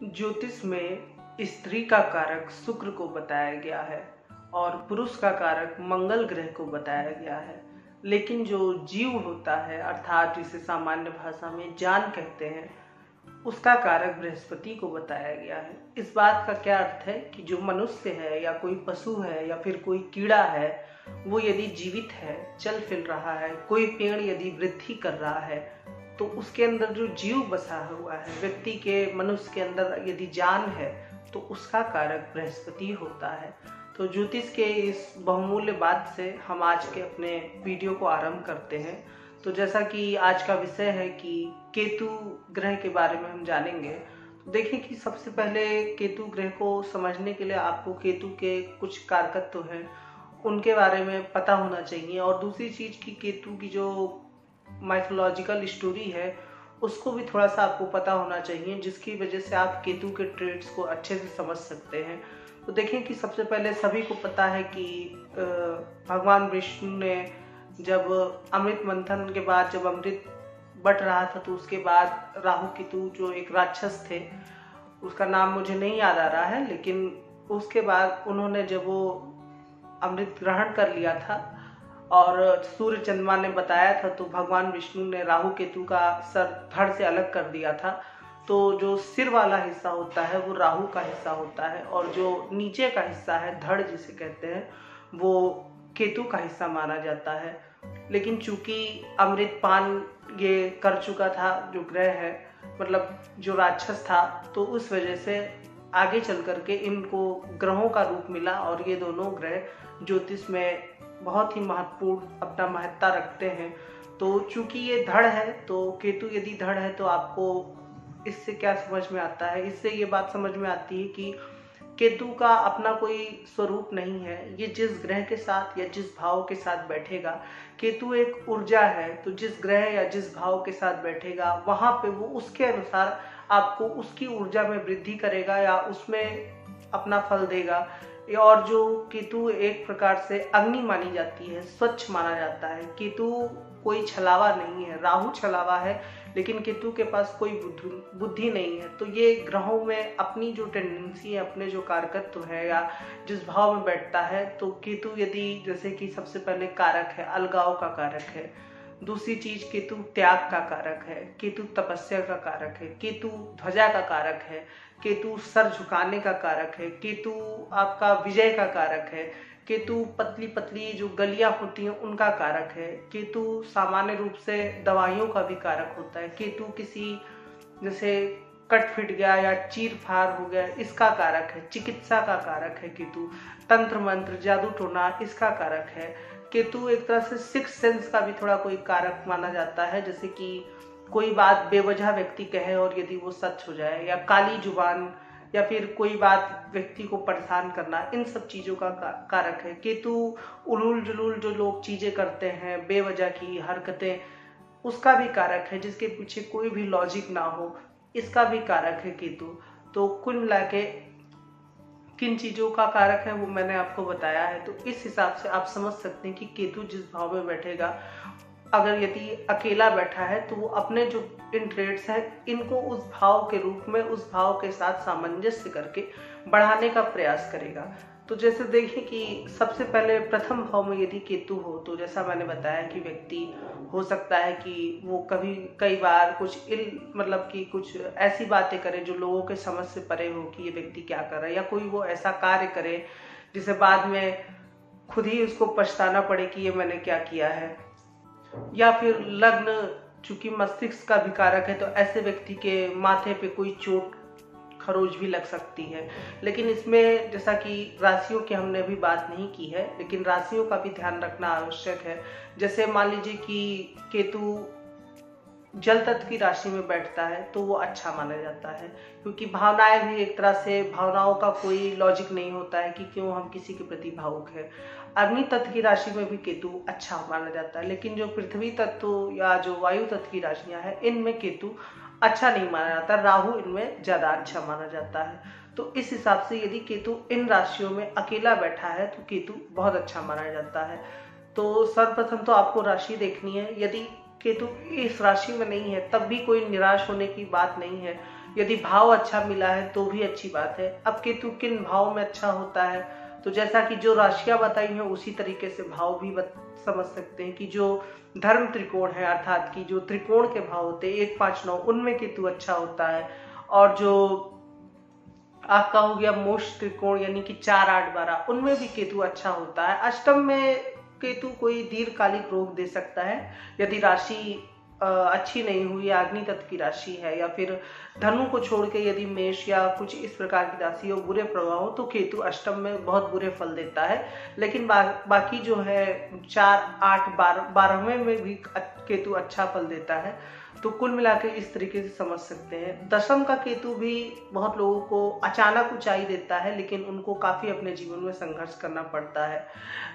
ज्योतिष में स्त्री का कारक शुक्र को बताया गया है और पुरुष का कारक मंगल ग्रह को बताया गया है। लेकिन जो जीव होता है अर्थात जिसे सामान्य भाषा में जान कहते हैं, उसका कारक बृहस्पति को बताया गया है। इस बात का क्या अर्थ है कि जो मनुष्य है या कोई पशु है या फिर कोई कीड़ा है, वो यदि जीवित है, चल फिर रहा है, कोई पेड़ यदि वृद्धि कर रहा है, तो उसके अंदर जो जीव बसा हुआ है, व्यक्ति के मनुष्य के अंदर यदि जान है, तो उसका कारक बृहस्पति होता है। तो ज्योतिष के इस बहुमूल्य बात से हम आज के अपने वीडियो को आरंभ करते हैं। तो जैसा कि आज का विषय है कि केतु ग्रह के बारे में हम जानेंगे, तो देखिए कि सबसे पहले केतु ग्रह को समझने के लिए आपको केतु के कुछ कारकत्व हैं उनके बारे में पता होना चाहिए, और दूसरी चीज की केतु की जो माइथोलॉजिकल स्टोरी है उसको भी थोड़ा सा आपको पता होना चाहिए, जिसकी वजह से आप केतु के ट्रेड्स को अच्छे से समझ सकते हैं। तो देखें कि सबसे पहले सभी को पता है कि भगवान विष्णु ने जब अमृत मंथन के बाद जब अमृत बट रहा था, तो उसके बाद राहु केतु जो एक राक्षस थे, उसका नाम मुझे नहीं याद आ रहा है, लेकिन उसके बाद उन्होंने जब वो अमृत ग्रहण कर लिया था और सूर्य चंद्रमा ने बताया था, तो भगवान विष्णु ने राहु केतु का सर धड़ से अलग कर दिया था। तो जो सिर वाला हिस्सा होता है वो राहु का हिस्सा होता है, और जो नीचे का हिस्सा है धड़ जिसे कहते हैं, वो केतु का हिस्सा माना जाता है। लेकिन चूंकि अमृत पान ये कर चुका था जो ग्रह है, मतलब जो राक्षस था, तो उस वजह से आगे चल करके इनको ग्रहों का रूप मिला, और ये दोनों ग्रह ज्योतिष में बहुत ही महत्वपूर्ण अपना महत्ता रखते हैं। तो चूंकि ये धड़ है, तो केतु यदि धड़ है, तो आपको इससे क्या समझ में आता है? इससे ये बात समझ में आती है कि केतु का अपना कोई स्वरूप नहीं है। ये जिस ग्रह के साथ या जिस भाव के साथ बैठेगा, केतु एक ऊर्जा है, तो जिस ग्रह या जिस भाव के साथ बैठेगा वहां पे वो उसके अनुसार आपको उसकी ऊर्जा में वृद्धि करेगा या उसमें अपना फल देगा। और जो केतु एक प्रकार से अग्नि मानी जाती है, स्वच्छ माना जाता है। केतु कोई छलावा नहीं है, राहु छलावा है, लेकिन केतु के पास कोई बुद्धि नहीं है। तो ये ग्रहों में अपनी जो टेंडेंसी है, अपने जो कारकत्व है या जिस भाव में बैठता है, तो केतु यदि जैसे कि सबसे पहले कारक है, अलगाव का कारक है। दूसरी चीज, केतु त्याग का कारक है, केतु तपस्या का कारक है, केतु ध्वजा का कारक है, केतु सर झुकाने का कारक है, केतु आपका विजय का कारक है, केतु पतली पतली जो गलियां होती हैं उनका कारक है, केतु सामान्य रूप से दवाइयों का भी कारक होता है, केतु किसी जैसे कट फिट गया या चीर फाड़ हो गया इसका कारक है, चिकित्सा का कारक है केतु, तंत्र मंत्र जादू टोना इसका कारक है। केतु एक तरह से सिक्स सेंस का भी थोड़ा कोई कारक माना जाता है, जैसे कि कोई बात बेवजह व्यक्ति कहे और यदि वो सच हो जाए, या काली जुबान, या फिर कोई बात व्यक्ति को परेशान करना, इन सब चीजों का कारक है केतु। उलूल जुलूल जो लोग चीजें करते हैं, बेवजह की हरकतें, उसका भी कारक है, जिसके पीछे कोई भी लॉजिक ना हो, इसका भी कारक है केतु। तो कुल मिला के किन चीजों का कारक है वो मैंने आपको बताया है। तो इस हिसाब से आप समझ सकते हैं कि केतु जिस भाव में बैठेगा, अगर यदि अकेला बैठा है, तो वो अपने जो इन ट्रेड्स हैं इनको उस भाव के रूप में, उस भाव के साथ सामंजस्य करके बढ़ाने का प्रयास करेगा। तो जैसे देखिए कि सबसे पहले प्रथम भाव में यदि केतु हो, तो जैसा मैंने बताया कि व्यक्ति हो सकता है कि वो कभी कई बार कुछ मतलब कि कुछ ऐसी बातें करे जो लोगों के समझ से परे हो कि ये व्यक्ति क्या कर रहा है, या कोई वो ऐसा कार्य करे जिसे बाद में खुद ही उसको पछताना पड़े कि ये मैंने क्या किया है। या फिर लग्न चूंकि मस्तिष्क का भी कारक है, तो ऐसे व्यक्ति के माथे पे कोई चोट खरोच भी लग सकती है। लेकिन इसमें जैसा कि राशियों की हमने अभी बात नहीं की है, लेकिन राशियों का भी ध्यान रखना आवश्यक है। जैसे मान लीजिए कि केतु जल तत्व की राशि में बैठता है, तो वो अच्छा माना जाता है, क्योंकि भावनाएं भी एक तरह से, भावनाओं का कोई लॉजिक नहीं होता है कि क्यों हम किसी के प्रति भावुक है। अग्नि तत्व की राशि में भी केतु अच्छा माना जाता है, लेकिन जो पृथ्वी तत्व या जो वायु तत्व की राशियां हैं इनमें केतु अच्छा नहीं माना जाता, राहु इनमें ज्यादा अच्छा माना जाता है। तो इस हिसाब से यदि केतु इन राशियों में अकेला बैठा है, तो केतु बहुत अच्छा माना जाता है। तो सर्वप्रथम तो आपको राशि देखनी है। यदि केतु इस राशि में नहीं है, तब भी कोई निराश होने की बात नहीं है, यदि भाव अच्छा मिला है तो भी अच्छी बात है। अब केतु किन भाव में अच्छा होता है, तो जैसा कि जो राशियां बताई हैं उसी तरीके से भाव भी समझ सकते हैं कि जो धर्म त्रिकोण है, अर्थात कि जो त्रिकोण के भाव होते हैं 1, 5, 9, उनमें केतु अच्छा होता है। और जो आपका हो गया मोक्ष त्रिकोण यानी कि 4, 8, 12, उनमें भी केतु अच्छा होता है। अष्टम में केतु कोई दीर्घकालिक रोग दे सकता है यदि राशि अच्छी नहीं हुई, अग्नि तत्व की राशि है, या फिर धनु को छोड़ के यदि मेष या कुछ इस प्रकार की राशि हो, बुरे प्रभाव हो, तो केतु अष्टम में बहुत बुरे फल देता है। लेकिन बाकी जो है 4, 8, 12वें में भी केतु अच्छा फल देता है। तो कुल मिलाकर इस तरीके से समझ सकते हैं। दशम का केतु भी बहुत लोगों को अचानक ऊंचाई देता है, लेकिन उनको काफी अपने जीवन में संघर्ष करना पड़ता है।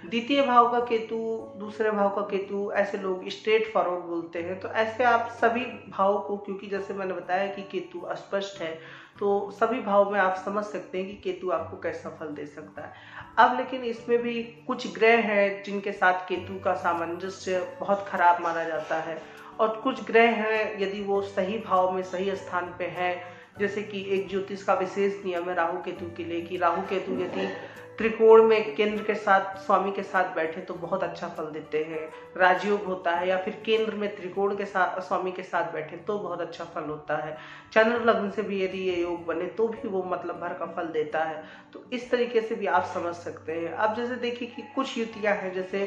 द्वितीय भाव का केतु, दूसरे भाव का केतु, ऐसे लोग स्ट्रेट फॉरवर्ड बोलते हैं। तो ऐसे आप सभी भाव को, क्योंकि जैसे मैंने बताया कि केतु अस्पष्ट है, तो सभी भाव में आप समझ सकते हैं कि केतु आपको कैसा फल दे सकता है। अब लेकिन इसमें भी कुछ ग्रह हैं जिनके साथ केतु का सामंजस्य बहुत खराब माना जाता है, और कुछ ग्रह हैं यदि वो सही भाव में सही स्थान पे है, जैसे कि एक ज्योतिष का विशेष नियम है राहु केतु के लिए कि राहु केतु यदि त्रिकोण में केंद्र के साथ स्वामी के साथ बैठे तो बहुत अच्छा फल देते हैं, राजयोग होता है। या फिर केंद्र में त्रिकोण के साथ स्वामी के साथ बैठे तो बहुत अच्छा फल होता है। चंद्र लग्न से भी यदि ये योग बने तो भी वो मतलब भर का फल देता है। तो इस तरीके से भी आप समझ सकते हैं। अब जैसे देखिए कि कुछ युतियां हैं, जैसे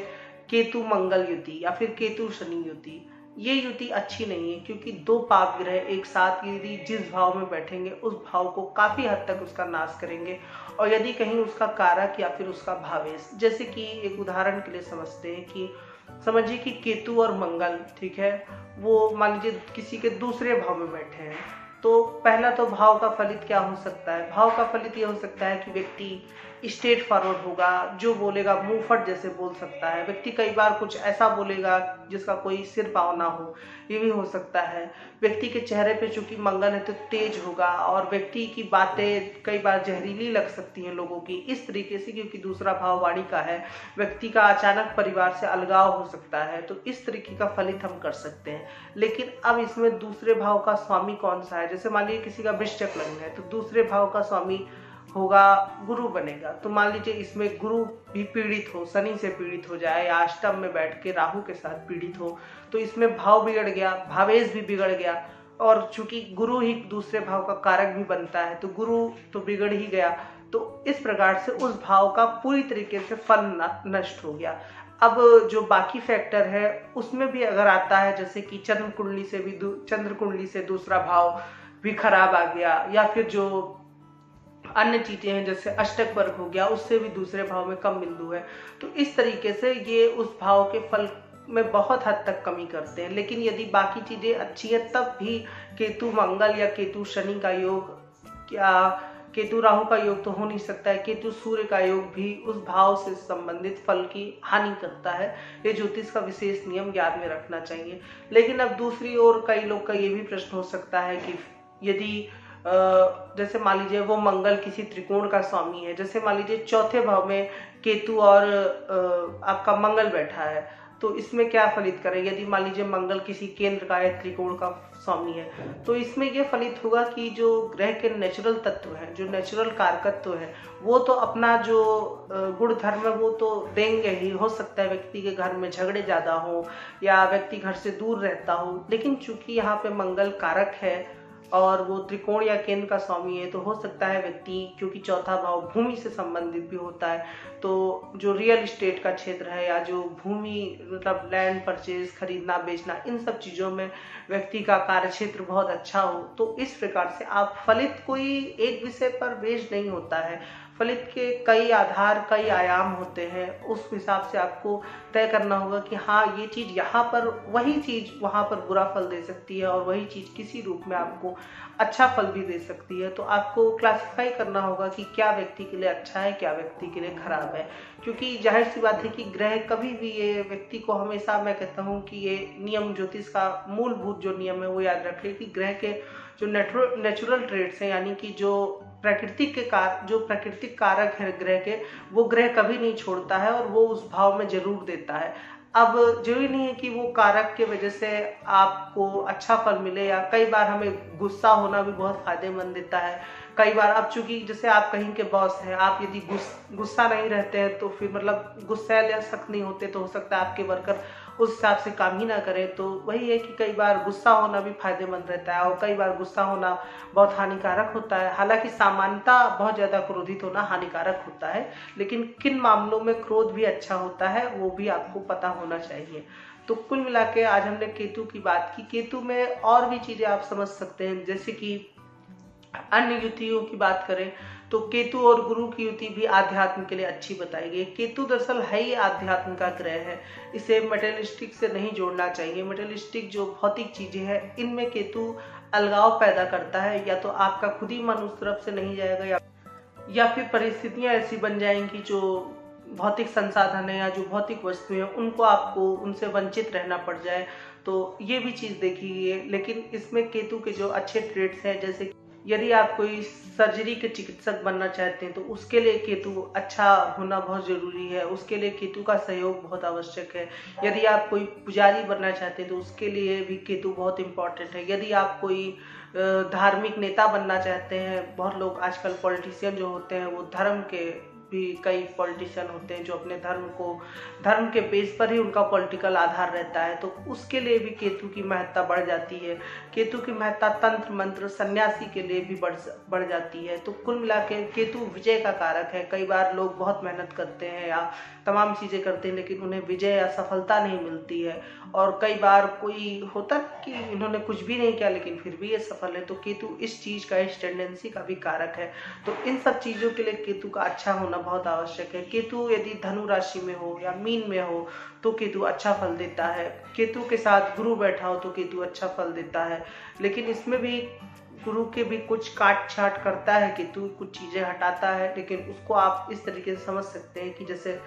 केतु मंगल युति या फिर केतु शनि युति, ये युति अच्छी नहीं है, क्योंकि दो पाप ग्रह एक साथ यदि जिस भाव में बैठेंगे उस भाव को काफी हद तक उसका नाश करेंगे। और यदि कहीं उसका कारक या फिर उसका भावेश, जैसे कि एक उदाहरण के लिए समझते हैं कि समझिए कि केतु और मंगल, ठीक है, वो मान लीजिए किसी के दूसरे भाव में बैठे हैं, तो पहला तो भाव का फलित क्या हो सकता है? भाव का फलित ये हो सकता है कि व्यक्ति स्ट्रेट फॉरवर्ड होगा, जो बोलेगा मुंह फट जैसे बोल सकता है। व्यक्ति कई बार कुछ ऐसा बोलेगा जिसका कोई सिर पाँव ना हो, ये भी हो सकता है। व्यक्ति के चेहरे पे चूंकि मंगल है तो तेज होगा, और व्यक्ति की बातें कई बार जहरीली लग सकती हैं लोगों की, इस तरीके से, क्योंकि दूसरा भाव वाणी का है। व्यक्ति का अचानक परिवार से अलगाव हो सकता है, तो इस तरीके का फलित हम कर सकते हैं। लेकिन अब इसमें दूसरे भाव का स्वामी कौन सा है? जैसे मान लीजिए किसी का वृश्चिक लग्न है तो दूसरे भाव का स्वामी होगा गुरु बनेगा। तो मान लीजिए इसमें गुरु भी पीड़ित हो, शनि से पीड़ित हो जाए, या अष्टम में बैठ के राहु के साथ पीड़ित हो, तो इसमें भाव बिगड़ गया, भावेश भी बिगड़ गया। और चूंकि गुरु ही दूसरे भाव का कारक भी बनता है, तो गुरु तो बिगड़ ही गया। तो इस प्रकार से उस भाव का पूरी तरीके से फल नष्ट हो गया। अब जो बाकी फैक्टर है उसमें भी अगर आता है, जैसे कि चंद्र कुंडली से दूसरा भाव भी खराब आ गया, या फिर जो अन्य चीजें हैं जैसे अष्टक वर्ग हो गया, उससे भी दूसरे भाव में कम बिंदु है, तो इस तरीके से ये उस भाव के फल में बहुत हद तक कमी करते हैं। लेकिन यदि बाकी चीजें अच्छी है तब भी केतु मंगल या केतु शनि का योग, क्या केतु राहु का योग तो हो नहीं सकता है, केतु सूर्य का योग भी उस भाव से संबंधित फल की हानि करता है। ये ज्योतिष का विशेष नियम याद में रखना चाहिए। लेकिन अब दूसरी ओर कई लोग का ये भी प्रश्न हो सकता है कि यदि जैसे मान लीजिए वो मंगल किसी त्रिकोण का स्वामी है, जैसे मान लीजिए चौथे भाव में केतु और आपका मंगल बैठा है, तो इसमें क्या फलित करे? यदि मान लीजिए मंगल किसी केंद्र का या त्रिकोण का स्वामी है, तो इसमें यह फलित होगा कि जो ग्रह के नेचुरल तत्व है, जो नेचुरल कारकत्व है, वो तो अपना जो गुण धर्म है वो तो देंगे ही। हो सकता है व्यक्ति के घर में झगड़े ज्यादा हो या व्यक्ति घर से दूर रहता हो, लेकिन चूंकि यहाँ पे मंगल कारक है और वो त्रिकोण या केंद्र का स्वामी है, तो हो सकता है व्यक्ति, क्योंकि चौथा भाव भूमि से संबंधित भी होता है, तो जो रियल एस्टेट का क्षेत्र है या जो भूमि मतलब लैंड परचेज, खरीदना बेचना, इन सब चीजों में व्यक्ति का कार्य क्षेत्र बहुत अच्छा हो। तो इस प्रकार से आप फलित कोई एक विषय पर बेस्ड नहीं होता है, फलित के कई आधार, कई आयाम होते हैं। उस हिसाब से आपको तय करना होगा कि हाँ ये चीज यहाँ पर, वही चीज वहां पर बुरा फल दे सकती है, और वही चीज किसी रूप में आपको अच्छा फल भी दे सकती है। तो आपको क्लासिफाई करना होगा कि क्या व्यक्ति के लिए अच्छा है, क्या व्यक्ति के लिए खराब है। क्योंकि जाहिर सी बात है कि ग्रह कभी भी, ये व्यक्ति को हमेशा मैं कहता हूँ कि ये नियम, ज्योतिष का मूलभूत जो नियम है वो याद रखें कि ग्रह के जो नेचुरल ट्रेड्स हैं, यानी कि जो प्राकृतिक कारक है ग्रह के, वो ग्रह कभी नहीं छोड़ता है और वो उस भाव में जरूर देता है। अब जरूरी नहीं है कि वो कारक के वजह से आपको अच्छा फल मिले, या कई बार हमें गुस्सा होना भी बहुत फायदेमंद देता है। कई बार अब चूंकि जैसे आप कहीं के बॉस हैं, आप यदि गुस्सा नहीं रहते हैं तो फिर मतलब गुस्सैल या सख्त नहीं होते तो हो सकता है आपके वर्कर उस हिसाब से काम ही ना करें। तो वही है कि कई बार गुस्सा होना भी फायदेमंद रहता है और कई बार गुस्सा होना बहुत हानिकारक होता है। हालांकि सामान्यता बहुत ज्यादा क्रोधित होना हानिकारक होता है, लेकिन किन मामलों में क्रोध भी अच्छा होता है वो भी आपको पता होना चाहिए। तो कुल मिला के आज हमने केतु की बात की। केतु में और भी चीजें आप समझ सकते हैं, जैसे कि अन्य युतियों की बात करें तो केतु और गुरु की युति भी आध्यात्म के लिए अच्छी बताई गई। केतु दरअसल है ही आध्यात्म का ग्रह है, इसे मटेरियलिस्टिक से नहीं जोड़ना चाहिए। मटेरियलिस्टिक जो भौतिक चीजें हैं इनमें केतु अलगाव पैदा करता है, या तो आपका खुद ही मन उस तरफ से नहीं जाएगा, या फिर परिस्थितियां ऐसी बन जाएंगी जो भौतिक संसाधन है या जो भौतिक वस्तुएं हैं उनको आपको उनसे वंचित रहना पड़ जाए। तो ये भी चीज देखी गई है। लेकिन इसमें केतु के जो अच्छे ट्रेड्स हैं, जैसे यदि आप कोई सर्जरी के चिकित्सक बनना चाहते हैं तो उसके लिए केतु अच्छा होना बहुत जरूरी है, उसके लिए केतु का सहयोग बहुत आवश्यक है। यदि आप कोई पुजारी बनना चाहते हैं तो उसके लिए भी केतु बहुत इंपॉर्टेंट है। यदि आप कोई धार्मिक नेता बनना चाहते हैं, बहुत लोग आजकल पॉलिटिशियन जो होते हैं वो धर्म के भी कई पॉलिटिशियन होते हैं जो अपने धर्म के बेस पर ही उनका पॉलिटिकल आधार रहता है, तो उसके लिए भी केतु की महत्ता बढ़ जाती है। केतु की महत्ता तंत्र मंत्र सन्यासी के लिए भी बढ़ जाती है। तो कुल मिला के केतु विजय का कारक है। कई बार लोग बहुत मेहनत करते हैं या तमाम चीजें करते हैं लेकिन उन्हें विजय या सफलता नहीं मिलती है, और कई बार कोई होता कि इन्होंने कुछ भी नहीं किया लेकिन फिर भी ये सफल है। तो केतु इस चीज का, इस टेंडेंसी का भी कारक है। तो इन सब चीजों के लिए केतु का अच्छा होना बहुत आवश्यक है। केतु यदि धनु राशि में हो या मीन में हो तो केतु अच्छा फल देता है। केतु के साथ गुरु बैठा हो तो केतु अच्छा फल देता है, लेकिन इसमें भी गुरु के भी कुछ काट छाट करता है केतु, कुछ चीजें हटाता है। लेकिन उसको आप इस तरीके से समझ सकते हैं कि जैसे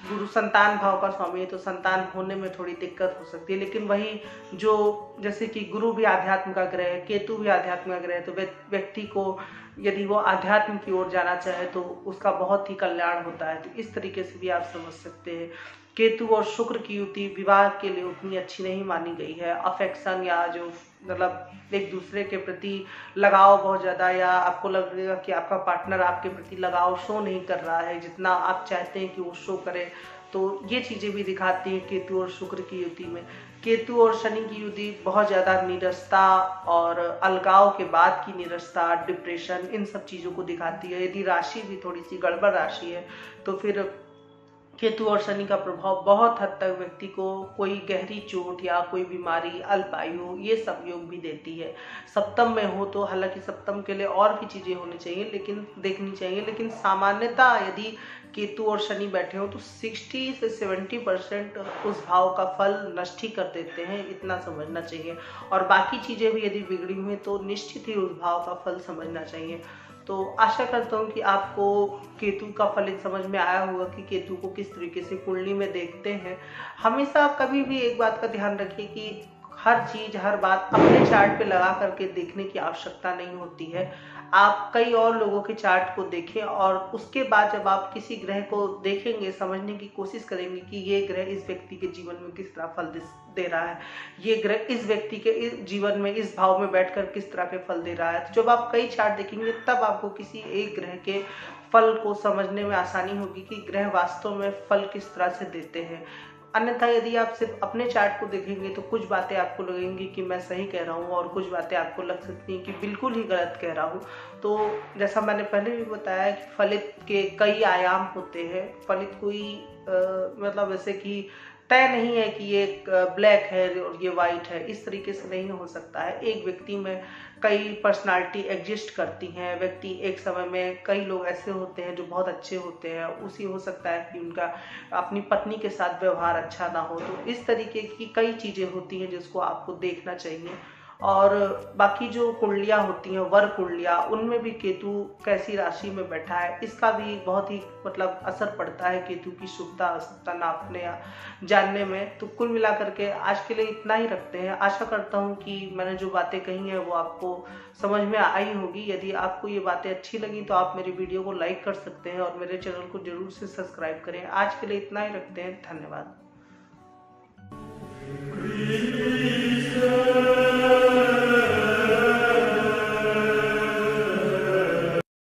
गुरु संतान भाव का स्वामी है तो संतान होने में थोड़ी दिक्कत हो सकती है। लेकिन वही जो जैसे कि गुरु भी आध्यात्म का ग्रह है, केतु भी आध्यात्म का ग्रह है, तो व्यक्ति को यदि वो आध्यात्म की ओर जाना चाहे तो उसका बहुत ही कल्याण होता है। तो इस तरीके से भी आप समझ सकते हैं। केतु और शुक्र की युति विवाह के लिए उतनी अच्छी नहीं मानी गई है। अफेक्शन या जो मतलब एक दूसरे के प्रति लगाव बहुत ज्यादा, या आपको लगेगा कि आपका पार्टनर आपके प्रति लगाव शो नहीं कर रहा है जितना आप चाहते हैं कि वो शो करे, तो ये चीजें भी दिखाती हैं केतु और शुक्र की युति में। केतु और शनि की युति बहुत ज्यादा नीरसता और अलगाव के बाद की नीरसता, डिप्रेशन, इन सब चीजों को दिखाती है। यदि राशि भी थोड़ी सी गड़बड़ राशि है तो फिर केतु और शनि का प्रभाव बहुत हद तक व्यक्ति को कोई गहरी चोट या कोई बीमारी, अल्पायु, ये सब योग भी देती है। सप्तम में हो तो हालांकि सप्तम के लिए और भी चीजें होनी चाहिए, लेकिन देखनी चाहिए, लेकिन सामान्यता यदि केतु और शनि बैठे हो तो 60 से 70% उस भाव का फल नष्ट ही कर देते हैं, इतना समझना चाहिए। और बाकी चीजें भी यदि बिगड़ी हुई तो निश्चित ही उस भाव का फल समझना चाहिए। तो आशा करता हूँ कि आपको केतु का फलित समझ में आया होगा कि केतु को किस तरीके से कुंडली में देखते हैं। हमेशा कभी भी एक बात का ध्यान रखिए कि हर चीज, हर बात अपने चार्ट पे लगा करके देखने की आवश्यकता नहीं होती है। आप कई और लोगों के चार्ट को देखें और उसके बाद जब आप किसी ग्रह को देखेंगे, समझने की कोशिश करेंगे कि ये ग्रह इस व्यक्ति के जीवन में किस तरह फल दे रहा है, ये ग्रह इस व्यक्ति के इस जीवन में इस भाव में बैठकर किस तरह के फल दे रहा है। तो जब आप कई चार्ट देखेंगे तब आपको किसी एक ग्रह के फल को समझने में आसानी होगी कि ग्रह वास्तव में फल किस तरह से देते हैं। अन्यथा यदि आप सिर्फ अपने चार्ट को देखेंगे तो कुछ बातें आपको लगेंगी कि मैं सही कह रहा हूँ और कुछ बातें आपको लग सकती हैं कि बिल्कुल ही गलत कह रहा हूँ। तो जैसा मैंने पहले भी बताया कि फलित के कई आयाम होते हैं। फलित कोई मतलब ऐसे कि तय नहीं है कि ये ब्लैक है और ये वाइट है, इस तरीके से नहीं हो सकता है। एक व्यक्ति में कई पर्सनालिटी एग्जिस्ट करती हैं। व्यक्ति एक समय में, कई लोग ऐसे होते हैं जो बहुत अच्छे होते हैं, उसी हो सकता है कि उनका अपनी पत्नी के साथ व्यवहार अच्छा ना हो। तो इस तरीके की कई चीजें होती हैं जिसको आपको देखना चाहिए। और बाकी जो कुंडलियां होती हैं, वर कुंडलियां, उनमें भी केतु कैसी राशि में बैठा है इसका भी बहुत ही मतलब असर पड़ता है केतु की शुभता अशुभता नापने या जानने में। तो कुल मिलाकर के आज के लिए इतना ही रखते हैं। आशा करता हूँ कि मैंने जो बातें कही हैं वो आपको समझ में आई होगी। यदि आपको ये बातें अच्छी लगी तो आप मेरी वीडियो को लाइक कर सकते हैं और मेरे चैनल को जरूर से सब्सक्राइब करें। आज के लिए इतना ही रखते हैं। धन्यवाद।